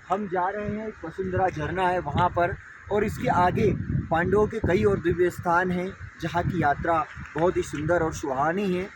हम जा रहे हैं, वसुंधरा झरना है वहाँ पर, और इसके आगे पांडवों के कई और दिव्य स्थान हैं जहाँ की यात्रा बहुत ही सुंदर और सुहानी है।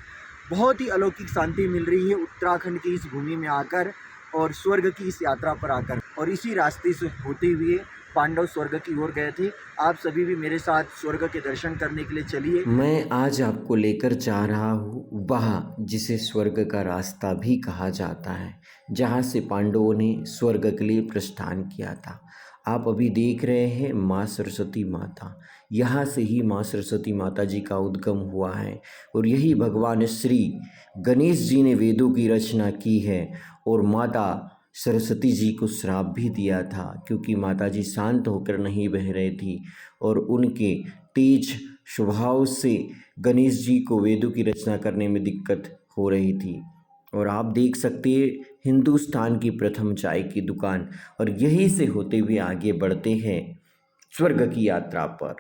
बहुत ही अलौकिक शांति मिल रही है उत्तराखंड की इस भूमि में आकर और स्वर्ग की इस यात्रा पर आकर। और इसी रास्ते से होते हुए पांडव स्वर्ग की ओर गए थे। आप सभी भी मेरे साथ स्वर्ग के दर्शन करने के लिए चलिए। मैं आज आपको लेकर जा रहा हूँ वहाँ जिसे स्वर्ग का रास्ता भी कहा जाता है, जहाँ से पांडवों ने स्वर्ग के लिए प्रस्थान किया था। आप अभी देख रहे हैं माँ सरस्वती माता। यहाँ से ही माँ सरस्वती माता जी का उद्गम हुआ है और यही भगवान श्री गणेश जी ने वेदों की रचना की है। और माता सरस्वती जी को श्राप भी दिया था क्योंकि माता जी शांत होकर नहीं बह रही थी और उनके तेज स्वभाव से गणेश जी को वेदों की रचना करने में दिक्कत हो रही थी। और आप देख सकते हैं हिंदुस्तान की प्रथम चाय की दुकान, और यहीं से होते हुए आगे बढ़ते हैं स्वर्ग की यात्रा पर,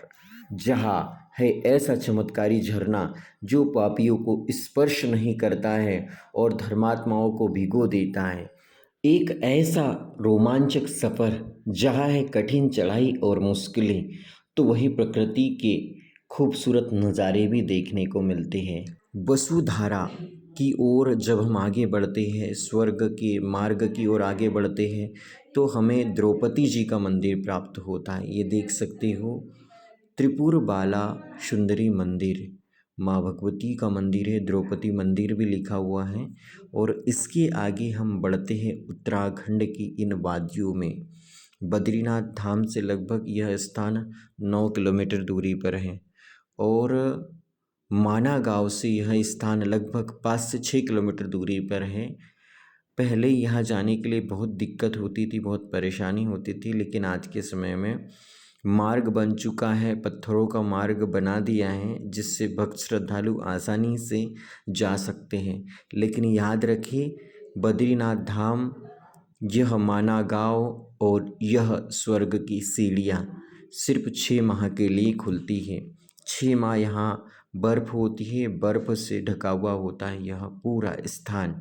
जहाँ है ऐसा चमत्कारी झरना जो पापियों को स्पर्श नहीं करता है और धर्मात्माओं को भिगो देता है। एक ऐसा रोमांचक सफ़र जहाँ है कठिन चढ़ाई और मुश्किलें, तो वही प्रकृति के खूबसूरत नज़ारे भी देखने को मिलते हैं। वसुधारा की ओर जब हम आगे बढ़ते हैं, स्वर्ग के मार्ग की ओर आगे बढ़ते हैं, तो हमें द्रौपदी जी का मंदिर प्राप्त होता है। ये देख सकते हो त्रिपुर बाला सुंदरी मंदिर, माँ भगवती का मंदिर है, द्रौपदी मंदिर भी लिखा हुआ है। और इसके आगे हम बढ़ते हैं उत्तराखंड की इन वादियों में। बद्रीनाथ धाम से लगभग यह स्थान 9 किलोमीटर दूरी पर है और माना गांव से यह स्थान लगभग 5 से 6 किलोमीटर दूरी पर है। पहले यहाँ जाने के लिए बहुत दिक्कत होती थी, बहुत परेशानी होती थी, लेकिन आज के समय में मार्ग बन चुका है, पत्थरों का मार्ग बना दिया है जिससे भक्त श्रद्धालु आसानी से जा सकते हैं। लेकिन याद रखिए बद्रीनाथ धाम, यह माना गाँव और यह स्वर्ग की सीढ़ियाँ सिर्फ 6 माह के लिए खुलती है। 6 माह यहाँ बर्फ़ होती है, बर्फ़ से ढका हुआ होता है यह पूरा स्थान।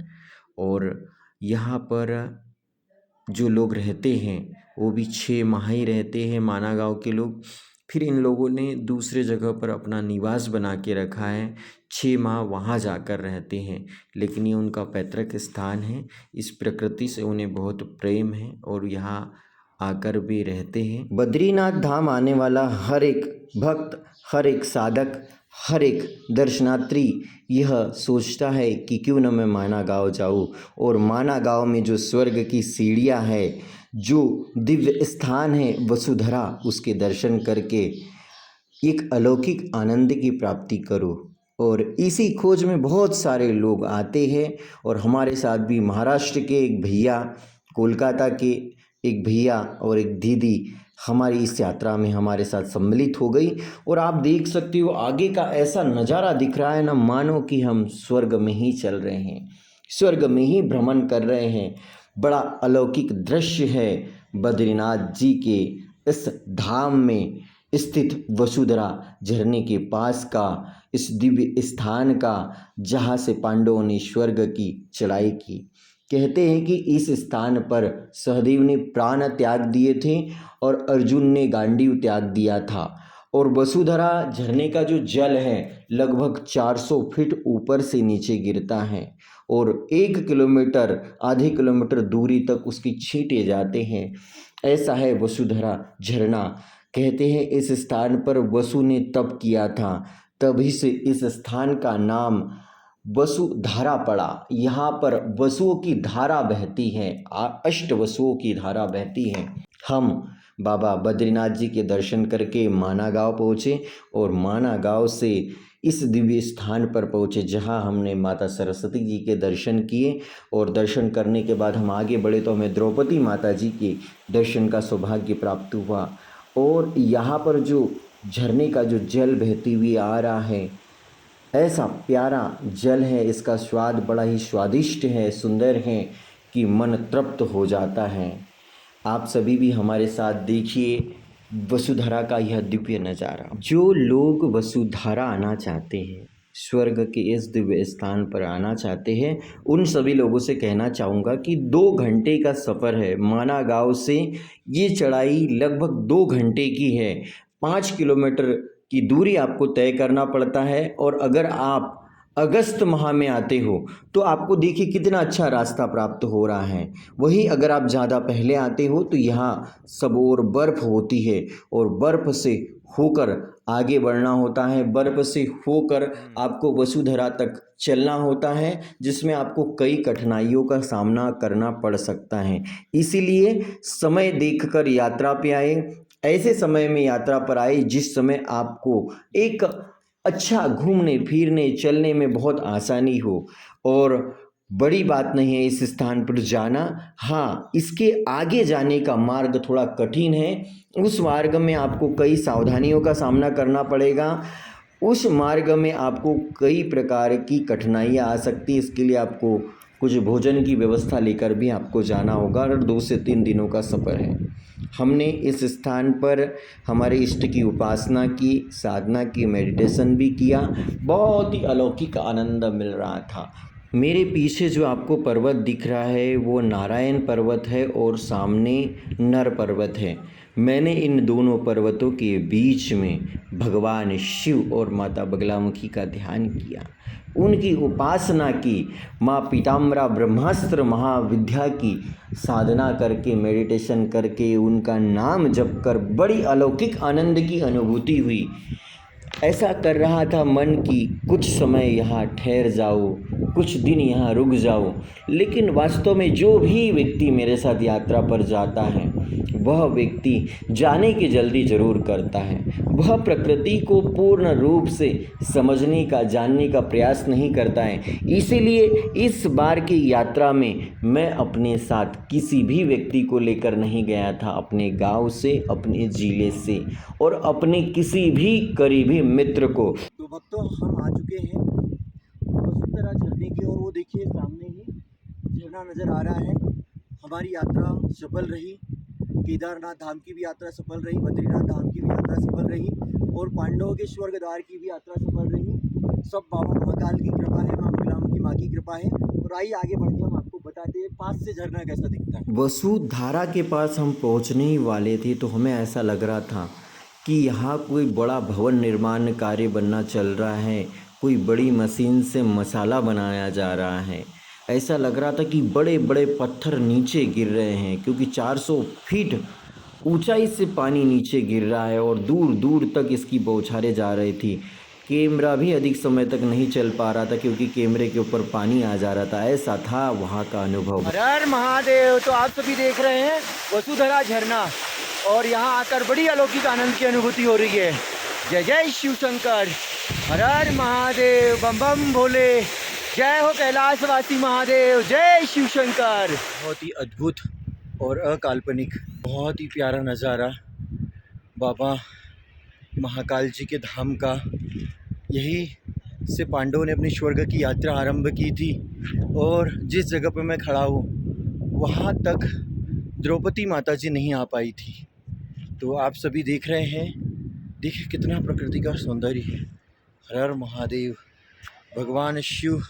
और यहाँ पर जो लोग रहते हैं वो भी 6 माह ही रहते हैं माना गाँव के लोग। फिर इन लोगों ने दूसरे जगह पर अपना निवास बना के रखा है, 6 माह वहाँ जाकर रहते हैं, लेकिन ये उनका पैतृक स्थान है। इस प्रकृति से उन्हें बहुत प्रेम है और यहाँ आकर भी रहते हैं। बद्रीनाथ धाम आने वाला हर एक भक्त, हर एक साधक, हर एक दर्शनार्थी यह सोचता है कि क्यों न मैं माना गाँव जाऊँ, और माना गाँव में जो स्वर्ग की सीढ़ियाँ है, जो दिव्य स्थान है वसुधरा, उसके दर्शन करके एक अलौकिक आनंद की प्राप्ति करो। और इसी खोज में बहुत सारे लोग आते हैं और हमारे साथ भी महाराष्ट्र के एक भैया, कोलकाता के एक भैया और एक दीदी हमारी इस यात्रा में हमारे साथ सम्मिलित हो गई। और आप देख सकते हो आगे का ऐसा नज़ारा दिख रहा है ना, मानो कि हम स्वर्ग में ही चल रहे हैं, स्वर्ग में ही भ्रमण कर रहे हैं। बड़ा अलौकिक दृश्य है बद्रीनाथ जी के इस धाम में स्थित वसुधरा झरने के पास का इस दिव्य स्थान का, जहाँ से पांडवों ने स्वर्ग की चढ़ाई की। कहते हैं कि इस स्थान पर सहदेव ने प्राण त्याग दिए थे और अर्जुन ने गांडीव त्याग दिया था। और वसुधरा झरने का जो जल है लगभग 400 फीट ऊपर से नीचे गिरता है और 1 किलोमीटर, आधे किलोमीटर दूरी तक उसकी छींटे जाते हैं। ऐसा है वसुधरा झरना। कहते हैं इस स्थान पर वसु ने तप किया था, तभी से इस स्थान का नाम वसुधारा पड़ा। यहाँ पर वसुओं की धारा बहती है, अष्ट वसुओं की धारा बहती है। हम बाबा बद्रीनाथ जी के दर्शन करके माना गाँव पहुँचे और माना गाँव से इस दिव्य स्थान पर पहुँचे जहाँ हमने माता सरस्वती जी के दर्शन किए। और दर्शन करने के बाद हम आगे बढ़े तो हमें द्रौपदी माता जी के दर्शन का सौभाग्य प्राप्त हुआ। और यहाँ पर जो झरने का जो जल बहती हुई आ रहा है, ऐसा प्यारा जल है, इसका स्वाद बड़ा ही स्वादिष्ट है, सुंदर है कि मन तृप्त हो जाता है। आप सभी भी हमारे साथ देखिए वसुधरा का यह दिव्य नज़ारा। जो लोग वसुधारा आना चाहते हैं, स्वर्ग के इस दिव्य स्थान पर आना चाहते हैं उन सभी लोगों से कहना चाहूँगा कि 2 घंटे का सफ़र है। माना गाँव से ये चढ़ाई लगभग 2 घंटे की है। 5 किलोमीटर की दूरी आपको तय करना पड़ता है और अगर आप अगस्त माह में आते हो तो आपको देखिए कितना अच्छा रास्ता प्राप्त हो रहा है। वहीं अगर आप ज़्यादा पहले आते हो तो यहाँ सब ओर बर्फ़ होती है और बर्फ़ से होकर आगे बढ़ना होता है। बर्फ़ से होकर आपको वसुधरा तक चलना होता है जिसमें आपको कई कठिनाइयों का सामना करना पड़ सकता है। इसीलिए समय देखकर यात्रा पे आए। ऐसे समय में यात्रा पर आए जिस समय आपको एक अच्छा घूमने फिरने चलने में बहुत आसानी हो। और बड़ी बात नहीं है इस स्थान पर जाना। हाँ, इसके आगे जाने का मार्ग थोड़ा कठिन है। उस मार्ग में आपको कई सावधानियों का सामना करना पड़ेगा। उस मार्ग में आपको कई प्रकार की कठिनाइयाँ आ सकती हैं। इसके लिए आपको कुछ भोजन की व्यवस्था लेकर भी आपको जाना होगा और 2 से 3 दिनों का सफ़र है। हमने इस स्थान पर हमारे इष्ट की उपासना की, साधना की, मेडिटेशन भी किया। बहुत ही अलौकिक आनंद मिल रहा था। मेरे पीछे जो आपको पर्वत दिख रहा है वो नारायण पर्वत है और सामने नर पर्वत है। मैंने इन दोनों पर्वतों के बीच में भगवान शिव और माता बगलामुखी का ध्यान किया, उनकी उपासना की। माँ पीताम्बरा ब्रह्मास्त्र महाविद्या की साधना करके, मेडिटेशन करके, उनका नाम जप कर बड़ी अलौकिक आनंद की अनुभूति हुई। ऐसा कर रहा था मन कि कुछ समय यहाँ ठहर जाओ, कुछ दिन यहाँ रुक जाओ। लेकिन वास्तव में जो भी व्यक्ति मेरे साथ यात्रा पर जाता है वह व्यक्ति जाने की जल्दी ज़रूर करता है। वह प्रकृति को पूर्ण रूप से समझने का, जानने का प्रयास नहीं करता है। इसीलिए इस बार की यात्रा में मैं अपने साथ किसी भी व्यक्ति को लेकर नहीं गया था, अपने गांव से, अपने ज़िले से और अपने किसी भी करीबी मित्र को। तो भक्तों, हम आ चुके हैं वसुंधरा झरने की ओर। वो देखिए सामने ही झरना नज़र आ रहा है। हमारी यात्रा सफल रही। केदारनाथ धाम की भी यात्रा सफल रही, बद्रीनाथ धाम की भी यात्रा सफल रही और पांडवों के स्वर्ग द्वार की भी यात्रा सफल रही। सब बाबा महाकाल की कृपा है, माँ बगलामुखी माँ की कृपा है। और आइए आगे बढ़ के हम आपको बताते हैं पास से झरना कैसा दिखता है। वसुधारा के पास हम पहुंचने ही वाले थे तो हमें ऐसा लग रहा था कि यहाँ कोई बड़ा भवन निर्माण कार्य बनना चल रहा है, कोई बड़ी मशीन से मसाला बनाया जा रहा है। ऐसा लग रहा था कि बड़े बड़े पत्थर नीचे गिर रहे हैं, क्योंकि 400 फीट ऊंचाई से पानी नीचे गिर रहा है और दूर दूर तक इसकी बौछारें जा रही थी। कैमरा भी अधिक समय तक नहीं चल पा रहा था क्योंकि कैमरे के ऊपर पानी आ जा रहा था। ऐसा था वहाँ का अनुभव। हर हर महादेव। तो आप सभी देख रहे हैं वसुधरा झरना और यहाँ आकर बड़ी अलौकिक आनंद की अनुभूति हो रही है। जय जय शिव शंकर, हर हर महादेव, बम बम भोले, जय हो कैलाशवासी महादेव, जय शिव शंकर। बहुत ही अद्भुत और अकाल्पनिक, बहुत ही प्यारा नज़ारा बाबा महाकाल जी के धाम का। यही से पांडवों ने अपनी स्वर्ग की यात्रा आरंभ की थी और जिस जगह पर मैं खड़ा हूँ वहाँ तक द्रौपदी माता जी नहीं आ पाई थी। तो आप सभी देख रहे हैं, देखिए कितना प्रकृति का सौंदर्य है। हर हर महादेव। भगवान शिव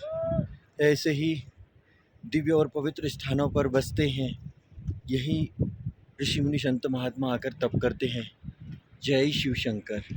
ऐसे ही दिव्य और पवित्र स्थानों पर बसते हैं। यही ऋषि मुनि संत महात्मा आकर तप करते हैं। जय शिव शंकर।